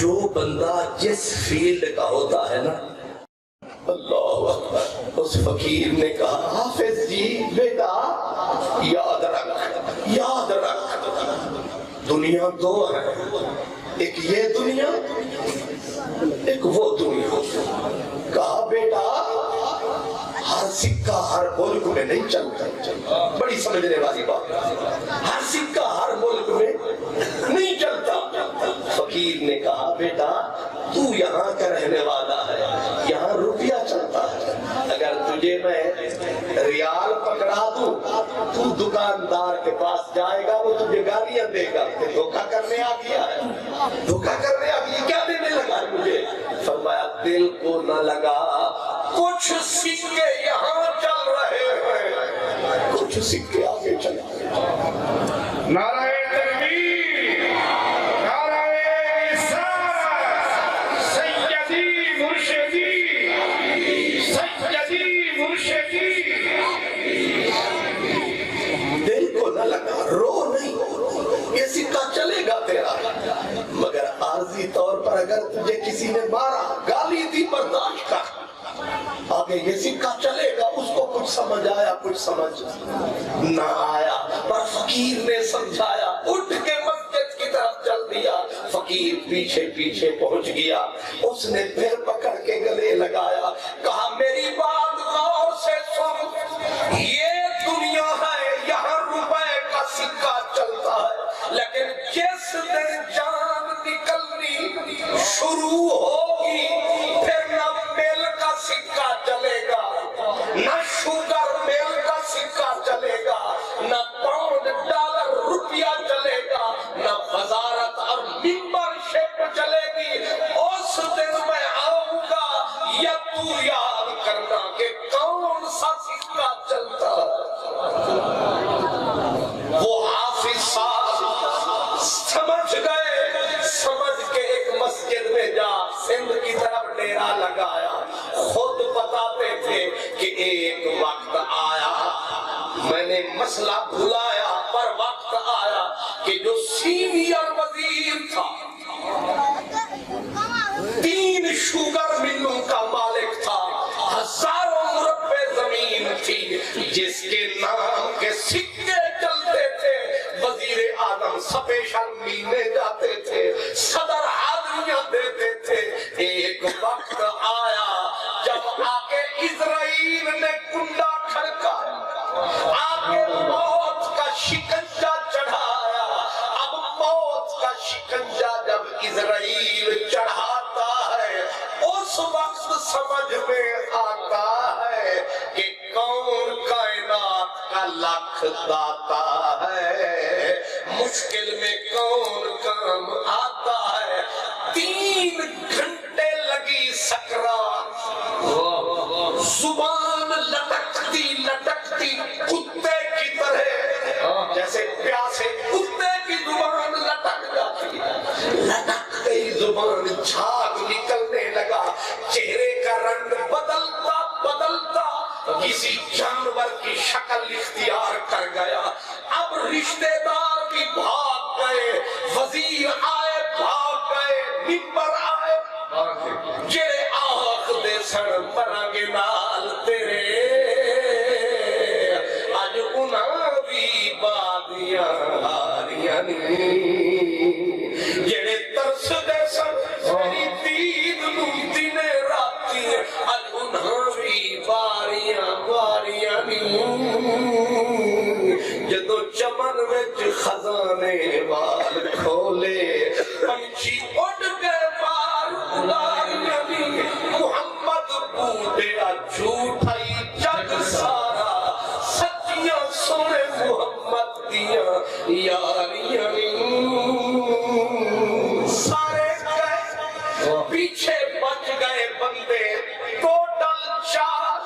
جو بندہ جس فیلڈ کا ہوتا ہے نا، اللہ اکبر، اس فقیر نے کہا حافظ جی بیٹا یاد رکھ دنیا دو ہے، ایک یہ دنیا ایک وہ دنیا۔ کہا بیٹا ہر سکہ ہر ملک میں نہیں چلتا، بڑی سمجھنے والی بات، ہر سکہ ہر ملک میں نہیں چلتا۔ فقیر نے کہا بیٹا تو یہاں کا رہنے والا ہے، یہاں روپیہ چلتا ہے، اگر تجھے میں ریال پکڑا دوں تو دکاندار کے پاس جائے گا، وہ تجھے گالیاں دے گا کہ دھوکہ کرنے آ گیا ہے، دھوکہ کرنے آ گیا، کیا دینے لگا ہے مجھے؟ فرمایا دل کو نہ لگا، کچھ سکے یہاں چل رہے ہیں، کچھ سکے آگے چل رہے ہیں۔ نعرہ تکبیر، نعرہ رسالت، سیدی مرشدی، سیدی مرشدی۔ دل کو نہ لگا، رو نہیں، یہ سکہ چلے گا تیرا، مگر عارضی طور پر اگر تجھے کسی نے مارا، گالی دی، برداشت کر، آگے یہ سکہ چلے گا۔ اس کو کچھ سمجھ آیا، کچھ سمجھ نہ آیا، پر فقیر نے سمجھایا، اٹھ کے مسجد کی طرف چل دیا۔ فقیر پیچھے پیچھے پہنچ گیا، اس نے پھر پکڑ کے گلے لگایا، کہا میری بات غور سے سن، یہ دنیا ہے، یہاں روپے کا سکہ چلتا ہے، لیکن جس دن جان نکلنی شروع ہوگی پھر نہ میل کا سکہ چلے گا، نہ شوگر میل کا سکہ چلے گا، نہ پاؤنڈ ڈالر روپیہ چلے گا، نہ وزارت اور ممبر شپ چلے گی۔ اس دن میں آؤں گا، یا تو یاد کرنا کہ کون سا سکہ چلتا ہے۔ وہ حافظ صاحب سمجھ گئے، سمجھ کے ایک مسجد میں جا سندھ کی طرف ڈیرا لگایا۔ خود بتاتے تھے کہ ایک وقت آیا میں نے مسئلہ بھلایا، پر وقت آیا کہ جو سینئر وزیر تھا، 3 شوگر ملوں کا مالک تھا، ہزاروں مربع زمین تھی، جس کے نام کے سکے چلتے تھے، وزیر اعظم سپیشل ملنے جاتے تھے، صدر حاضریاں دیتے تھے۔ ایک وقت آیا جب آگے اسرائیل نے کنڈا کھڑکایا، آگے موت کا شکنجہ چڑھایا۔ اب موت کا شکنجہ جب اسرائیل چڑھاتا ہے، اس وقت سمجھ میں آتا ہے کہ کون کائنات کا لکھ داتا ہے، مشکل میں کون کام آتا ہے۔ 3 گھنٹے لگی سکرات، زبان لٹکتی لٹکتی کتے کی طرح، جیسے پیاسے کتے کی زبان لٹک جاتی ہے، لٹک گئی زبان، جھاگ نکلنے لگا، چہرے کا رنگ بدلتا بدلتا کسی جانور کی شکل اختیار کر گیا۔ اب رشتے دار بھی بھاگ گئے، وزیر آئے بھاگ گئے، ممبر آئے، جڑے آخ دے سن مرانگے نال تیرے، اج انہاں بھی بادیاں ہاریاں نہیں، جڑے ترس دے سن میری دید نو دنے راتی، اج انہاں بھی باریاں باریاں نہیں۔ جدو چمن وچ خزانے وال کھولے، پنچھی اڑ گئے بار الاریاں نہیں، محمد بوٹیا جھوٹا ہی جگ سارا، سچیاں سونے محمد دیاں یاریاں نہیں۔ سارے گئے، پیچھے بچ گئے بندے ٹوٹل 4،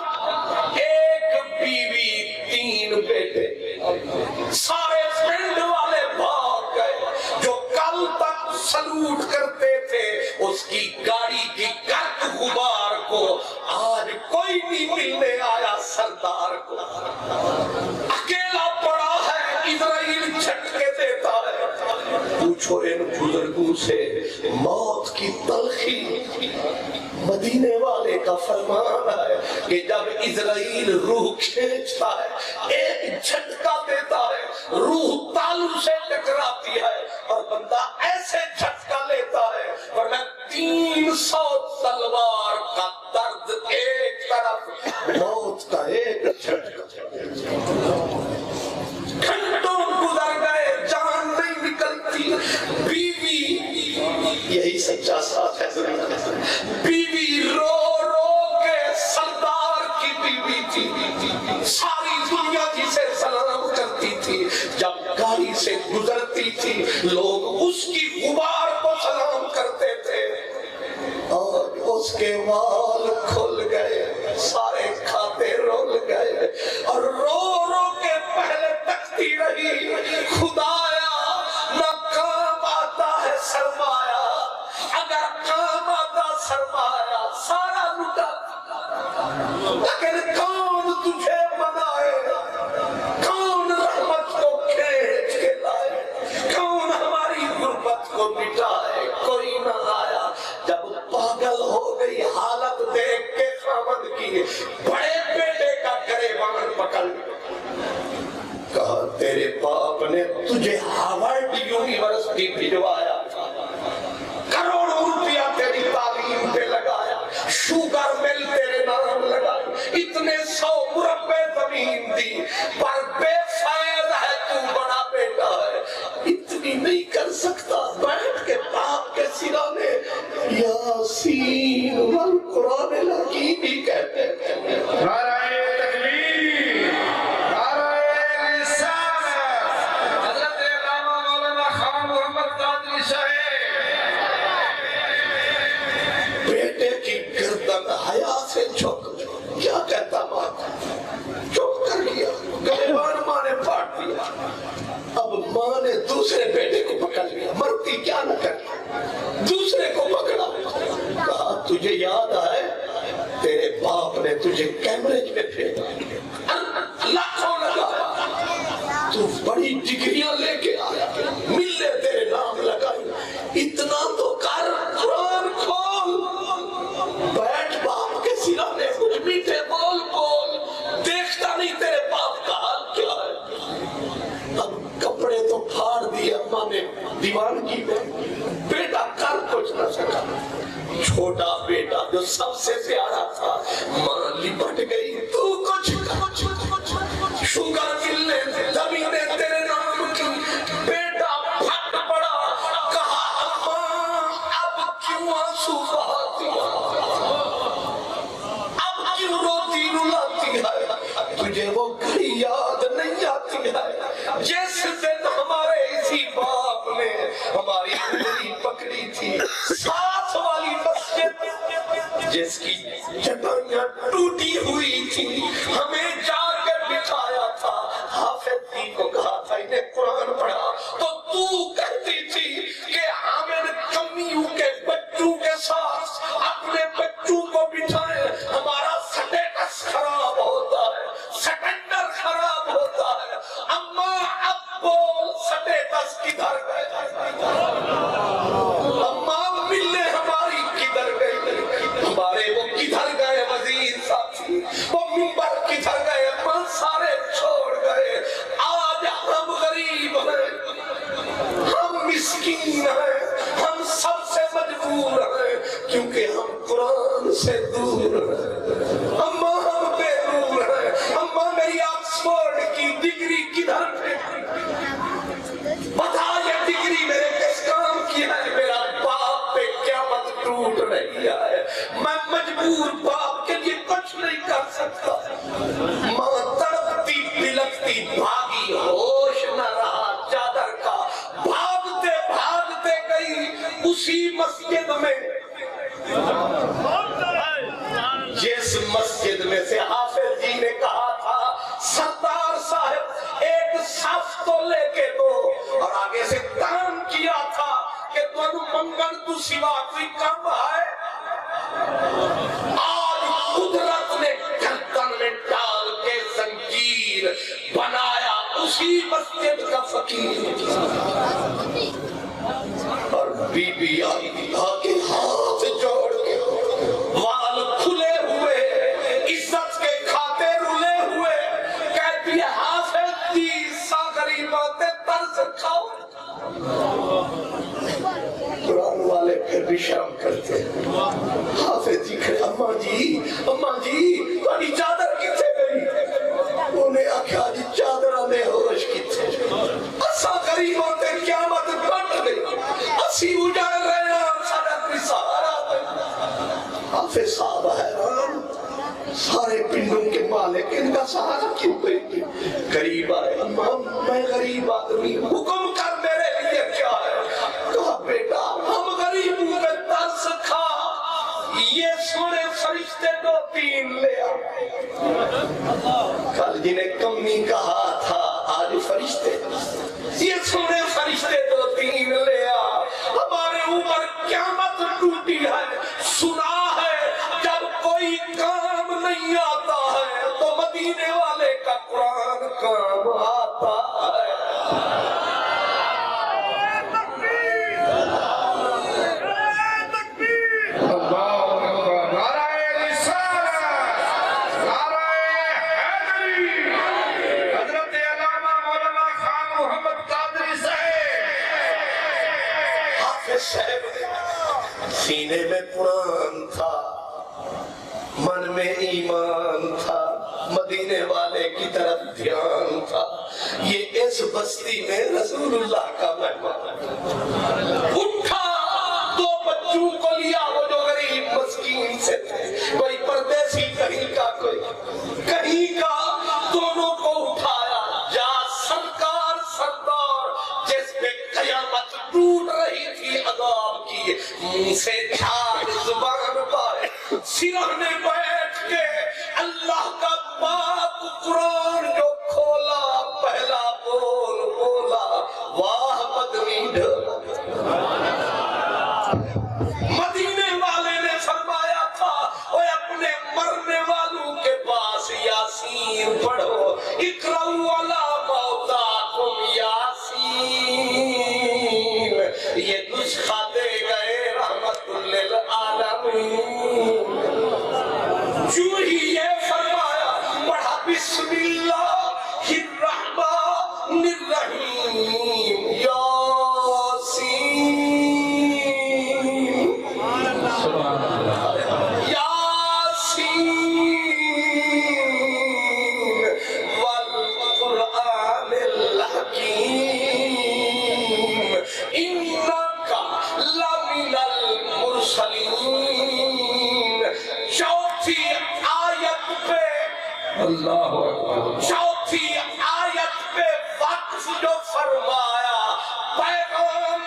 ایک بیوی 3 بیٹے، سارے پنڈ والے بھاگ گئے۔ جو کل تک سلوٹ کرتے ان بزرگوں سے موت کی تلخی. مدینے والے کا فرمان ہے کہ جب اسرائیل روح کھینچتا ہے ایک جھٹکا دیتا ہے, روح تالو سے ٹکراتی ہے اور بندہ ایسے جھٹکا لیتا ہے ورنہ 300 تلوار کا درد ایک طرف, موت کا ایک جھٹکا. گھنٹوں گزر گئے, جان نہیں نکلتی. بیوی, یہی سچا ساتھ ہے دنیا میں, بیوی رو رو کے سردار کی بیوی تھی, ساری دنیا جسے سلام کرتی تھی, جب گاڑی سے گزرتی تھی لوگ اس کی غبار کو سلام کرتے تھے. اور اس کے وال کھل گئے, سارے کھاتے رول گئے اور رو رو کے پہلے تکتی رہی, خدایا نہ کام آتا ہے سرمایہ, اگر کام آتا سرمایہ سارا لٹا, لیکن کون تجھے بنائے, کون رحمت کو کھینچ کے لائے, کون ہماری غربت کو مٹائے, کوئی نہ آیا. جب پاگل ہو گئی حالت دیکھ کے خامد کی, بڑے بیٹے کا گریبان پکڑ کہا تیرے باپ نے تجھے ہارورڈ یونیورسٹی بھجوایا, کروڑوں روپیہ تیری تعلیم پہ لگایا, شوگر مل تیرے نام لگائی, اتنے 100 مربع زمین دی, پر بے فائد ہے تو بڑا بیٹا ہے, اتنی نہیں کر سکتا. بیٹھ کے باپ کے سرانے یاسین والقرآن الحکیم ہی کہتے ہیں. نعرہ تکبیر, نعرہ رسالت, حضرت علامہ مولانا خان محمد قادری صاحب. بیٹے کی گردن حیا سے جھک, کیا کہتا ماں, چپ کر لیا, گریبان ماں نے پاٹ دیا. اب ماں نے دوسرے بیٹے کو پکڑ لیا, مرتی کیا نہ کر, دوسرے کو پکڑا, کہا تجھے یاد ہے تیرے باپ نے تجھے کیمبرج میں پھیرا, لاکھوں لگا, تو بڑی ڈگریاں لے کے آیا, ملے تیرے نام لگائی, اتنا تو کر, قرآن کھول, بیٹھ باپ کے سرانے, کچھ میٹھے بول بول, دیکھتا نہیں تیرے باپ کا حال کیا ہے. اب کپڑے تو پھاڑ دیے اماں نے دیوانگی میں, بیٹا کر کچھ نہ سکا. چھوٹا بیٹا جو سب سے پیارا تھا, ماں لپٹ گئی, تو کچھ شوگر ملنے زمینیں تیرے نام کی. بیٹا پھٹ پڑا, کہا اماں اب کیوں آنسو بہاتی, اب کیوں روتی رلاتی ہے, تجھے وہ گھڑی یاد نہیں آتی ہے جس دن ہمارے اسی باپ نے ہماری انگلی پکڑی تھی, ساتھ والی مسجد جس کی چٹائیاں ٹوٹی ہوئی تھی, ہمیں جا کے بٹھایا تھا, حافظ جی کو کہا تھا انہیں قرآن پڑھا, تو کہتی تھی کہ حامد کمیوں کے بچوں کے ساتھ اپنے بچوں کو بٹھائیں, ہمارا سٹیٹس خراب ہوتا ہے, سٹینڈر خراب ہوتا ہے. اماں اب بول سٹیٹس کدھر گئے, اماں ملنے ہماری کدھر گئی, ہمارے وہ کدھر گئے وزیر ساتھی, وہ منبر کدھر گئے, اماں سارے چھوڑ گئے. آج ہم غریب ہیں, ہم مسکین ہیں, ہم سب سے مجبور ہیں کیونکہ ہم قرآن سے دور ہیں. اماں ہم بے نور ہیں, اماں میری آکسفورڈ کی ڈگری کدھر پھینکی, بتا یہ ڈگری میرے کس کام کی ہے, میرا باپ پہ قیامت ٹوٹ رہی ہے, میں مجبور باپ کے لیے کچھ نہیں کر سکتا. ماں تڑپتی بلکتی بھاگی, ہوش نہ رہا چادر کا, بھاگتے بھاگتے گئی اسی مسجد میں جس مسجد میں سے حافظ جی نے کہا تھا سردار صاحب ایک صف تو لے کے دو, اور آگے سے کام کیا تھا کہ تم منگل تو سوا کوئی کم ہے. آج قدرت نے گردن میں ڈال کے زنجیر بنایا اسی مسجد کا فقیر. بی بی آئی آگے ہاتھ جوڑ کے وال کھلے ہوئے عزت کے کھاتے رلے ہوئے کہتی ہے حافظ جی سا غریبات طرز کھاؤ. قرآن والے پھر بھی شرم کرتے ہیں. حافظ جی کھڑے اماں جی تھوڑی چادر کتنے گئی؟ انہیں آخیا جی چادر نے ہوش کتنے اسا غریبوں تے قیامت کٹ گئی اسی اجڑ رہے ہیں سارا کوئی سہارا نہیں. حافظ صاحب حیران سارے پنڈوں کے مالک ان کا سہارا کیوں گئی؟ غریب آئے اماں میں غریب آدمی حکم کر میرے لیے کیا ہے؟ کہا بیٹا ہم غریبوں میں ترس کھا یہ سونے فرشتے 2-3 لے آ. کل جنہیں کمی کہا تھا آج فرشتے یہ سونے فرشتے 2-3 لے آ. ہمارے اوپر قیامت ٹوٹی ہے سنا ہے جب کوئی کام نہیں آتا ہے تو مدینے والے کا قرآن کام آتا ہے. سینے میں قرآن تھا من میں ایمان تھا مدینے والے کی طرف دھیان تھا. یہ اس بستی میں رسول اللہ کا مہمان اٹھا 2 بچوں کو لیا وہ جو غریب مسکین سے تھے کوئی پردیسی کہیں کا کوئی کہیں کا دونوں کو اٹھایا جا سرکار سردار جس پہ قیامت ٹوٹ رہی تھی عذاب کی منہ سے جھاگ زبان پائے سرہنے بیٹھ کے اللہ کا پاک قرآن جو کھولا پہلا بول بولا واہ مدنی ڈھولا. مدینے والے نے فرمایا تھا وہ اپنے مرنے والوں کے پاس یاسین پڑھو اقرؤ علی موتاکم یاسین. یہ نسخہ دے گئے رحمت للعالمین. جو ہی یہ فرمایا پڑھا بسم اللہ الرحمن الرحیم یاسین یاسین والقرآن الحکیم انک لمن المرسلین. چوتھی آیت پہ اللہ چوتھی آیت پہ وقف جو فرمایا پیغام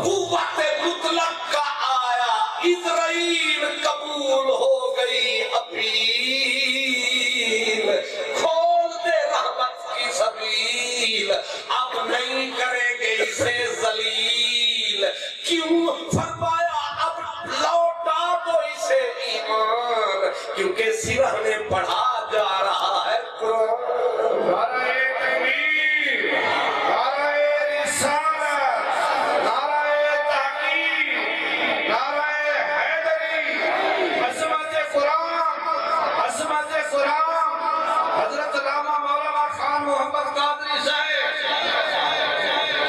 قوت مطلق کا آیا اسرائیل قبول ہو گئی اپیل کھول دے رحمت کی سبیل اب نہیں کریں گے اسے ذلیل. کیوں فرمایا اب لوٹا دو اسے ایمان کیونکہ سرہ نے پڑھا جا رہا ہے قرآن. نعرہ تکبیر، نعرہ رسالت، نعرہ تحقیق، نعرہ حیدری. عظمت قرآن، عظمت قرآن. حضرت علامہ مولانا خان محمد قادری صاحب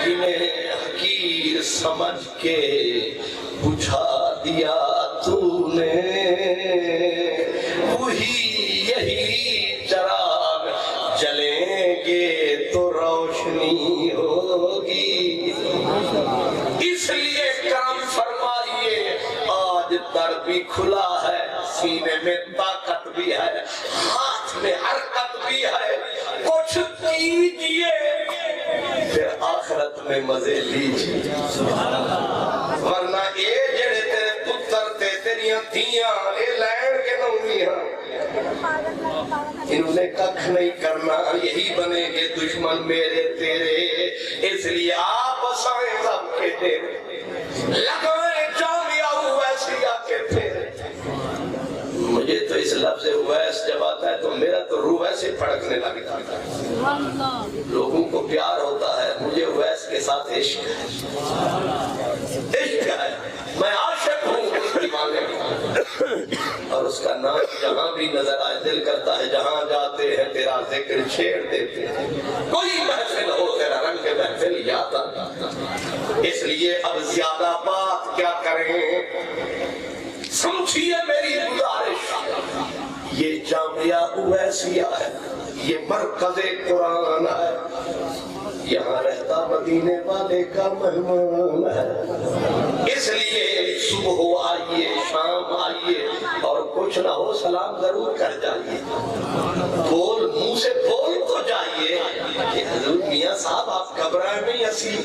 جنہیں حقیر سمجھ کے بجھا دیا تو نے وہی یہی چراغ جلیں گے تو روشنی ہوگی. اس لیے کرم فرمائیے آج در بھی کھلا ہے سینے میں طاقت بھی ہے ہاتھ میں حرکت بھی ہے کچھ کیجئے پھر آخرت میں مزے لیجئے. ورنہ اے جڑے تیرے پتر تے تیریاں دھیاں اے لین کے نومیاں انہوں نے ککھ نہیں کرنا یہی بنے گے دشمن میرے تیرے. اس لیے آپ بسائیں سب کے تیرے لگائیں جامعہ ویسی آ کے پھر. مجھے تو اس لفظ ویس جب آتا ہے تو میرا تو روح ایسے پھڑکنے لگتا ہے. لوگوں کو پیار ہوتا ہے مجھے ویس کے ساتھ عشق ہے. اس کا نام جہاں بھی نظر آئے دل کرتا ہے جہاں جاتے ہیں تیرا ذکر چھیڑ دیتے ہیں. کوئی محفل ہو تیرا رنگ محفل یاد آتا. اس لیے اب زیادہ بات کیا کریں, سمجھیے میری گزارش. یہ جامعہ اویسیہ ہے, یہ مرکز قرآن ہے, یہاں رہتا مدینے والے کا مہمان ہے. اس لیے صبح آئیے شام آئیے اور کچھ نہ ہو سلام ضرور کر جائیے. بول منہ سے بول تو جائیے کہ حضور میاں صاحب آپ گھبرائے نہیں اسی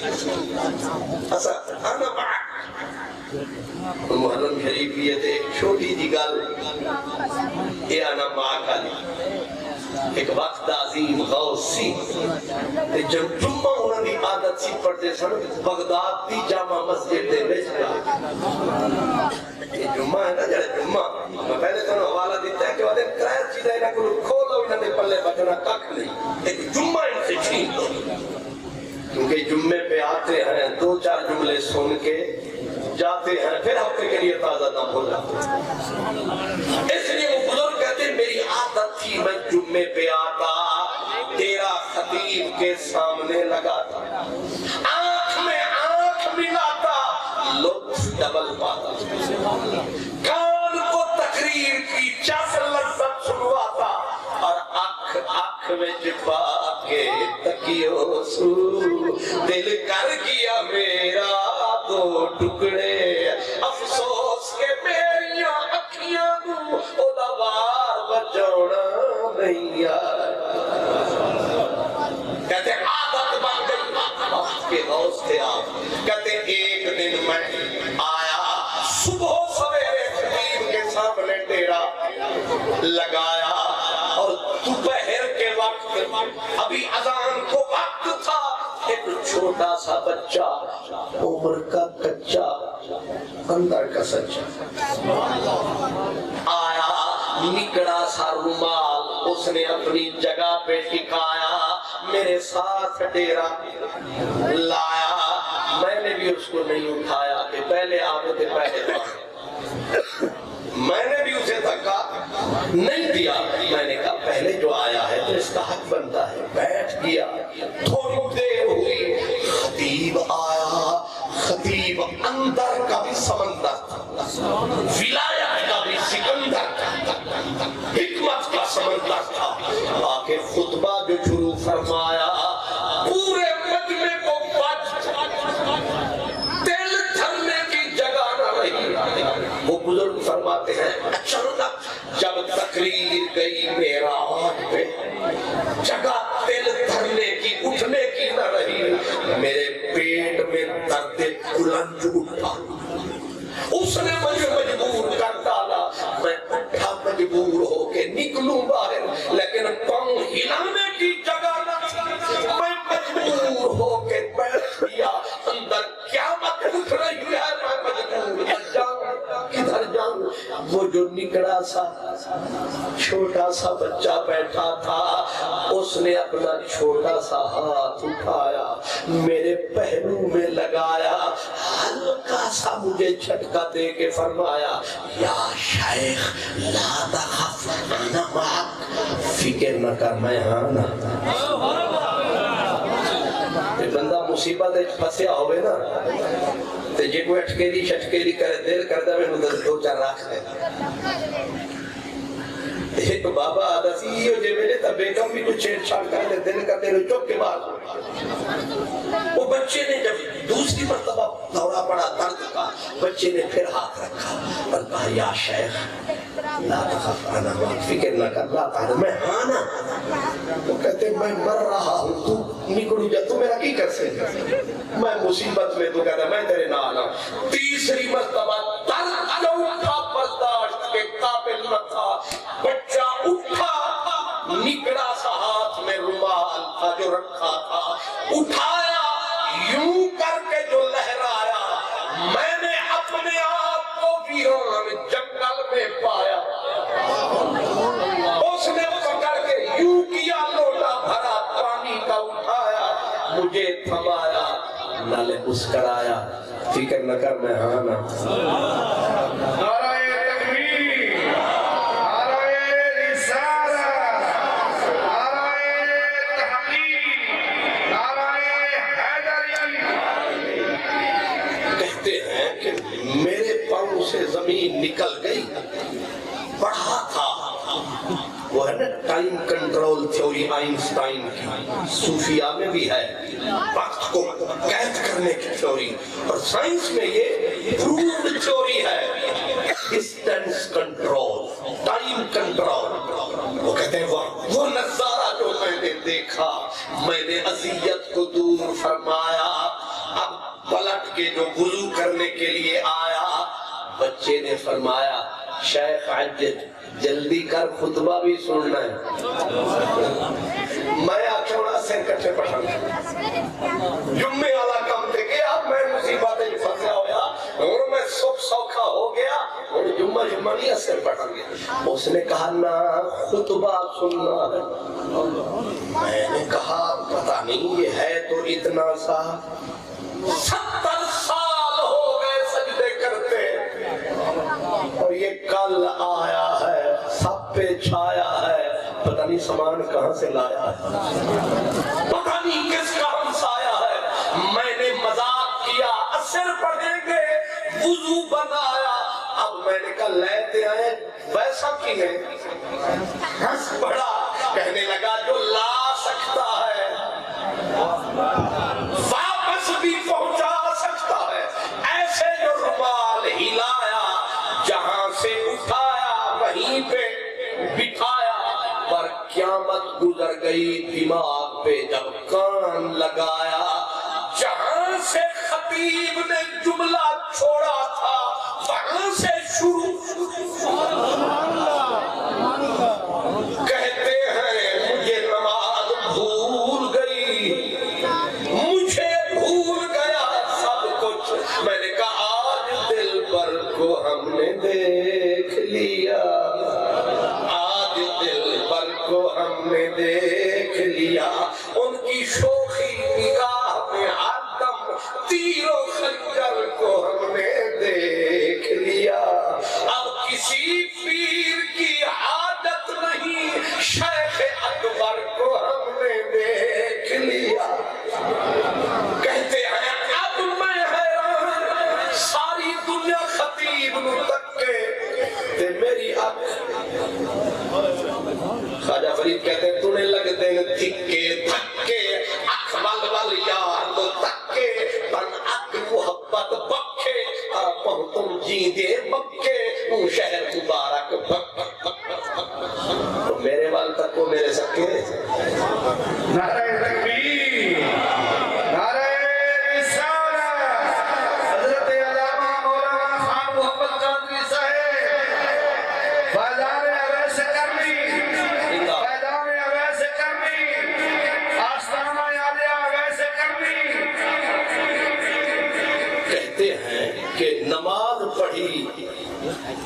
انا معاک. محرم شریف یہ تھے ایک چھوٹی جی گل اے انا معاک علی. ایک وقت عظیم غوث سی جب جمعہ انہوں نے عادت سی پڑھتے سن بغداد دی جامع مسجد دے وچ یہ جمعہ ہے نا جڑا جمعہ میں پہلے تو حوالہ دیتا ہے کہ وہ ترے چیزیں انہاں کو کھولو انہاں دے پلے بچنا ککھ نہیں. ایک جمعہ ان سے چھین دو کیونکہ جمعے پہ آتے ہیں دو چار جملے سن کے جاتے ہیں پھر ہفتے کے لیے تازہ نہ بھول جاتے. اس لیے وہ بزرگ کہتے ہیں میری عادت تھی میں جمعے پہ آتا تیرا خطیب کے سامنے لگاتا آنکھ میں آنکھ ملاتا لطف ڈبل پاتا کان کو تقریر کی چس لذت سنواتا اور اکھ میں چپا کے تکیو سو دل کر گیا میرا دو ٹکڑے افسوس کے میریاں اکھیاں نو اودوار بچونا نہیں کہتے عادت بن گئی وقت کے غوث تھے آپ. کہتے ایک دن میں آیا صبح سویرے خطیب کے سامنے ڈیرا لگایا اور دوپہر کے وقت ابھی اذان کو وقت تھا. ایک چھوٹا سا بچہ عمر کا کچا اندر کا سچا آیا, نکڑا سا رومال اس نے اپنی جگہ پہ ٹکایا, میرے ساتھ ڈیرا لایا. میں نے بھی اس کو نہیں اٹھایا کہ پہلے آپ تھے پہلے میں نے بھی اسے دھکا نہیں دیا. میں نے کہا پہلے جو آیا ہے تو اس کا حق بنتا ہے. بیٹھ گیا, تھوڑی دیر ہوئی خطیب آیا. خطیب اندر کا بھی سمندر تھا, ولایت کا بھی سکندر تھا, حکمت کا سمندر تھا. آ کے خطبہ جو شروع فرمایا پورے مجمع کو دل دھرنے کی جگہ نہ رہی. وہ بزرگ فرماتے ہیں اچانک جب تقریر گئی معراج پہ جگہ دل دھرنے کی اٹھنے کی نہ رہی. میرے پیٹ میں درد کلنج اٹھا, اس نے مجھے مجبور کر ڈالا. میں اٹھا مجبور ہو کے نکلوں باہر لیکن پاؤں ہلانے کی جگہ نہ تھی. میں مجبور ہو کے بیٹھ گیا. اندر قیامت اٹھ رہی ہے, میں مجبور جاؤں کدھر جاؤں. وہ جو نکڑا سا چھوٹا سا بچہ بیٹھا تھا اس نے اپنا چھوٹا سا ہاتھ اٹھایا میرے پہلو میں لگایا, ہلکا سا مجھے جھٹکا دے کے فرمایا یا شیخ لا تخف انا معک, فکر نہ کر میں ہاں نا. بندہ مصیبت پھنسیا ہوئے نا تے جے کوئی اٹکیری شٹکیری کرے دل کردا میں دو چار رکھ دے. ایک بابا دسی جو میرے تا بیگم بھی کچھ چھیڑ چھاڑ کر دے دل کا دل چوک کے بعد وہ بچے نے جب دوسری مرتبہ دورہ پڑا درد کا بچے نے پھر ہاتھ رکھا اور کہا یا شیخ لا تخف انا معک, فکر نہ کر لا تعالی میں ہاں نا. تو کہتے میں مر رہا ہوں تو نکلو جا, تو میرا کی کر سکے, میں مصیبت میں. تو کہتا میں تیرے نال ہوں. تیسری مرتبہ درد جو تھا برداشت کے قابل نہ تھا. بچہ اٹھا, نکڑا سا ہاتھ میں رومال تھا جو رکھا تھا اٹھایا, یوں کر کے جو لہرایا میں نے اپنے آپ کو ویران جنگل میں پایا. اس نے پکڑ کے یوں کیا, لوٹا بھرا پانی کا اٹھایا, مجھے تھمایا, نالے مسکرایا, فکر نہ کر میں ہاں نا. نعرہ تکبیر, سے زمین نکل گئی. پڑھا تھا وہ ہے نا ٹائم کنٹرول تھیوری آئنسٹائن کی, صوفیہ میں بھی ہے, وقت کو قید کرنے کی تھیوری, اور سائنس میں یہ پروفڈ تھیوری ہے, ڈسٹینس کنٹرول, ٹائم کنٹرول. وہ کہتے ہیں وہ نظارہ جو میں نے دیکھا, میں نے اذیت کو دور فرمایا, اب پلٹ کے جو وضو کرنے کے لیے آیا, بچے نے فرمایا شیخ عجل جلدی کر خطبہ بھی سننا ہے. میں آکھوڑا سے کٹھے پڑھا جمعے والا کام دے گیا, میں مصیبتیں پھنسیا ہویا اور میں سکھ سوکھا ہو گیا, اور جمعہ نہیں اثر پڑھا گیا. اس نے کہا نا خطبہ سننا ہے. میں نے کہا پتہ نہیں یہ ہے تو اتنا سا, 70 سال ہو گئے سجدے کرتے, اور یہ کل آیا ہے, سب پہ چھایا ہے, پتہ نہیں سامان کہاں سے لایا ہے, پتہ نہیں کس کا ہمسایا ہے. میں نے مذاق کیا اثر پڑھیں گے, وضو بنایا. اب میں نے کہا لیتے آئے ویسا کی ہے, ہنس پڑا, کہنے لگا جو لا سکتا ہے واپس بھی پہنچا سکتا ہے, ایسے جو رومال ہلایا جہاں سے اٹھایا وہیں پہ بٹھایا. پر قیامت گزر گئی دماغ پہ جب کان لگایا, جہاں سے خطیب نے جملہ چھوڑا تھا وہاں سے شروع. کہتے ہیں مجھے نماز بھول گئی, مجھے بھول گیا سب کچھ. میں نے کہا آج دل پر کو ہم نے دیکھ لیا, آج دل پر کو ہم نے دیکھ لیا. ان کی شوخی نگاہ میں ہر دم تیر و خنجر کو ہم نے دیکھ لیا. اب کسی پیر کی حاجت نہیں, شیخ اکبر کو ہم نے دیکھ لیا. کہتے ہیں اب میں حیران, ساری دنیا خطیب نو تکے تے میری خواجہ فرید کہتے ہیں تونے لگتے ہیں تھکے تھکے, اکھ ول ول یار تو تکے, تن اک محبت بکھے, پہن تم جی دے بکے, شہر مبارک بک. تو میرے وال تک کو میرے سکے. نعرہ تکبیر, نعرہ رسالت, حضرت علامہ مولانا خان محمد قادری صاحب فیضان اویس کرمی, فیضان اویس کرمی, آستانہ عالیہ اویس کرمی. کہتے ہیں کہ نماز پڑھی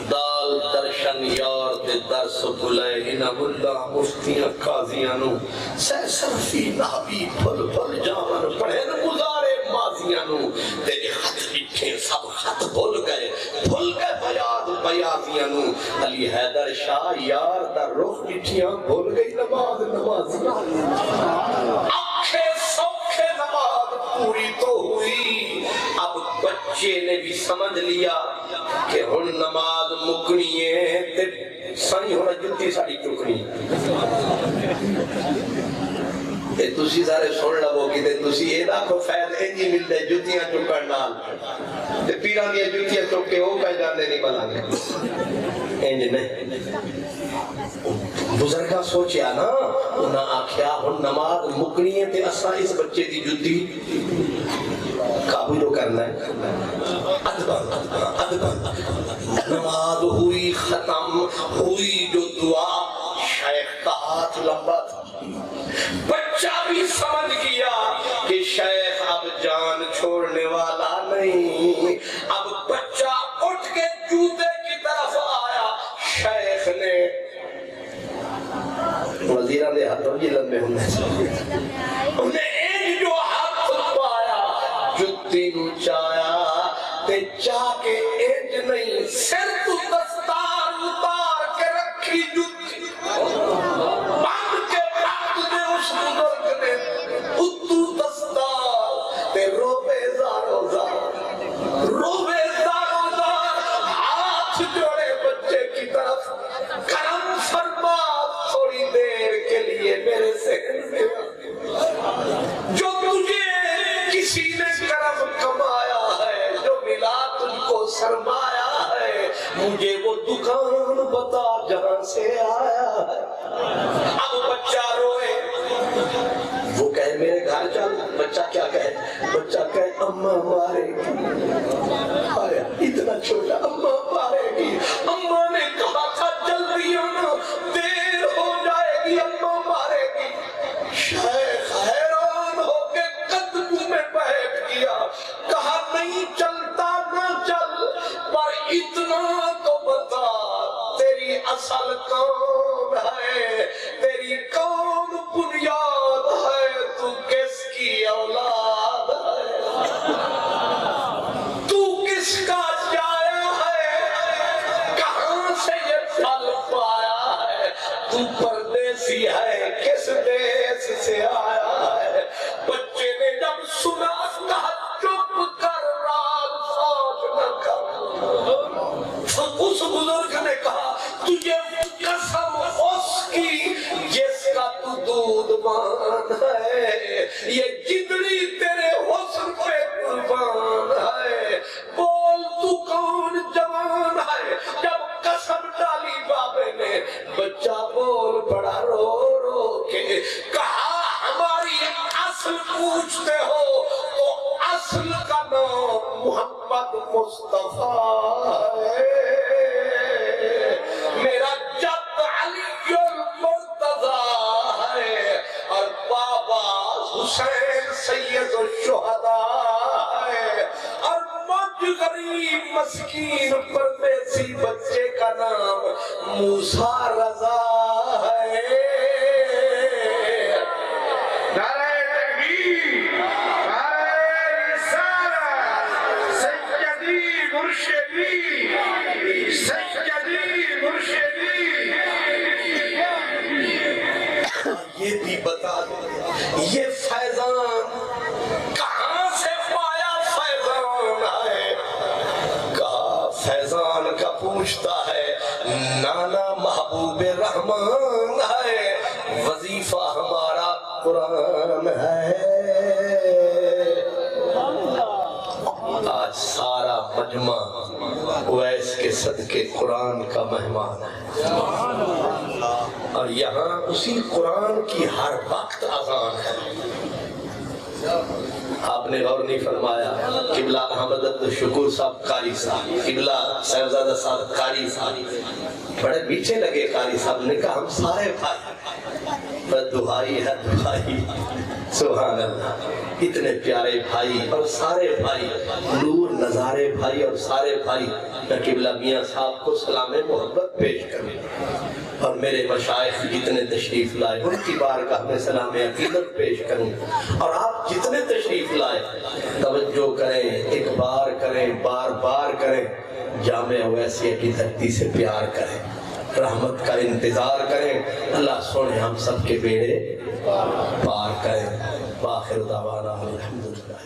دال درشن یار دے درس بلائے انہ اللہ مفتیاں قاضیاں نو, سہ صرفی نحوی پھل پھل جامن پڑھے نہ گزارے ماضیاں نو. تیرے خط لکھے سب خط بھول گئے بیاد بیازیاں نو. علی حیدر شاہ یار دا رخ لکھیاں بھول گئی نماز نمازیاں. اکھے سوکھے نماز پوری تو ہوئی, اب بچے نے بھی سمجھ لیا کہ ہن نماز مکنی ہے تے سانی ہونا جتی ساڑی چکنی. تے تسی سارے سن لگو کہ تے تسی اے کو فیض انجی ملتے جتیاں چکن نال, تے پیران دیا جتیاں چکے ہو پہ جاندے نہیں بنا گے انج نہیں. بزرگاں سوچیا نا, انہاں آکھیا ہن نماز مکنی ہے تے اساں اس بچے دی جتی قابو جو کرنا ہے. نماز ہوئی ختم, ہوئی جو دعا, شیخ کا ہاتھ لمبا تھا. بچہ بھی سمجھ گیا کہ شیخ اب جان چھوڑنے والا نہیں. اب بچہ اٹھ کے جوتے کی طرف آیا, شیخ نے وزیران دے ہاتھوں جی لمبے انہیں ایک جو ہاتھ پایا جتی نو چایا, تے چاہ کے ایج نہیں سر تو دستار اتار کے رکھی جتی, بند کے بند دے اس بزرگ نے اتو دستار تے روبے زارو زار, روبے زارو زار, سرمایہ ہے، مجھے وہ دکان بتا جہاں سے آیا ہے۔ اب بچہ روئے، وہ کہے میرے گھر چل، بچہ کیا کہے؟ بچہ کہے اماں مارے گی۔ آیا اتنا چھوٹا، اماں مارے گی۔ اماں نے کہا تھا جلدی آنا، دیر ہو جائے گی، اماں مارے گی۔ شیخ حیران ہو کے قدم میں بیٹھ گیا، کہا نہیں چلتا نہ چل، پر اتنا تو بتا تیری اصل کون ہے، تیری کون بنیاد ہے، تو کس کی اولاد ہے، تو کس کا جایا ہے، کہاں سے یہ پھل پایا ہے، تو پردیسی ہے، کس دیس سے آیا ہے۔ بچے نے جب سنا کہا چپ کر، راز سوچ نہ کر۔ اس بزرگ نے کہا تجھے قسم اس کی جس کا تو دودھ مان ہے، یہ جدڑی تیرے حسن پہ قربان ہے، بول تو کون جوان ہے۔ جب قسم ڈالی بابے نے، بچہ بول پڑا رو رو کے، کہا ہماری اصل پوچھتے ہو تو اصل کا نام محمد مصطفیٰ ہے، میرا جد علی المرتضیٰ ہے، اور بابا حسین سید الشہداء ہے، اور مجھ غریب مسکین پردیسی بچے کا نام موسیٰ رضا ہے۔ نعرہ تکبیر، نعرہ رسالت، سیدی مرشدی، سیدی مرشدی۔ یہ بھی بتا دیں یہ فیضان کہاں سے پایا، فیضان ہے، کہا فیضان کا پوچھتا ہے نانا محبوب رحمان ہے، وظیفہ ہمارا قرآن ہے۔ آج سارا مجمع اویس کے صدقے قرآن کا مہمان ہے، اور یہاں اسی قرآن کی ہر وقت اذان ہے۔ آپ نے غور نہیں فرمایا، قبلہ احمد عبدالشکور صاحب قاری صاحب، قبلہ صاحبزادہ صاحب قاری صاحب بڑے پیچھے لگے، قاری صاحب نے کہا ہم سارے بھائی، پر دعائی ہے دعائی، سبحان اللہ، اتنے پیارے بھائی اور سارے بھائی، نور نظارے بھائی اور سارے بھائی، میں قبلہ میاں صاحب کو سلام محبت پیش کریں، اور میرے مشائخ جتنے تشریف لائے ان کی بارگاہ میں سلام عقیدت پیش کروں، اور آپ جتنے تشریف لائے توجہ کریں، ایک بار کریں، بار بار کریں، جامع اویسیہ کی دھرتی سے پیار کریں، رحمت کا انتظار کریں، اللہ سونے ہم سب کے بیڑے پار کریں۔ وآخر دعوانا الحمدللہ۔